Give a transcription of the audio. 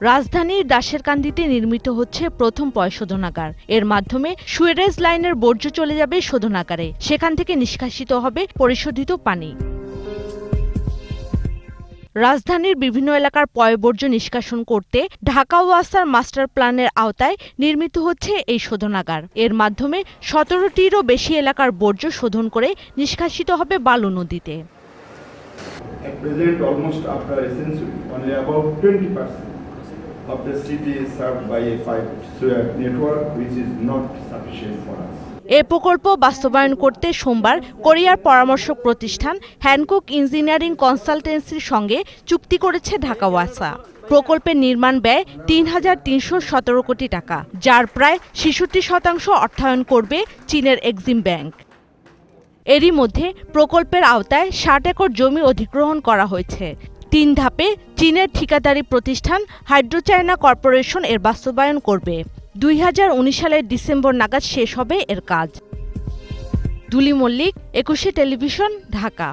রাজধানীর দাশেরকান্দিতে নির্মিত হচ্ছে প্রথম পয়ঃশোধনাগার। এর মাধ্যমে সুয়েরেজ লাইনের বর্জ্য চলে যাবে শোধনাগারে, সেখান থেকে নিষ্কাশিত হবে পরিশোধিত পানি। রাজধানীর বিভিন্ন এলাকার পয়ঃবর্জ্য নিষ্কাশন করতে ঢাকা ওয়াসার মাস্টার প্ল্যানের আওতায় নির্মিত হচ্ছে এই শোধনাগার। এর মাধ্যমে 17টিরও বেশি এলাকার বর্জ্য শোধন করে নিষ্কাশিত হবে বালু নদীতে। At present, almost after essentially, only about 20% of the city is served by a pipe sewer network, which is not sufficient for us. এ প্রকল্প বাস্তবায়ন করতে সোমবার কোরিয়ার পরামর্শক প্রতিষ্ঠান হ্যানকক ইঞ্জিনিয়ারিং কনসালটেন্সির সঙ্গে চুক্তি করেছে ঢাকা ওয়াসা। প্রকল্পের নির্মাণ ব্যয় ৩,৩১৭ কোটি টাকা, যার প্রায় ৬৬% অর্থায়ন করবে চীনের এক্সিম ব্যাংক। এরই মধ্যে প্রকল্পের আওতায় ৬০ একর জমি অধিগ্রহণ করা হয়েছে। ৩ ধাপে চীনের ঠিকাদারি প্রতিষ্ঠান হাইড্রো চায়না কর্পোরেশন এর বাস্তবায়ন করবে। ২০১৯ সালের ডিসেম্বর নাগাদ শেষ হবে এর কাজ। দুলি মল্লিক, ২১শে টেলিভিশন, ঢাকা।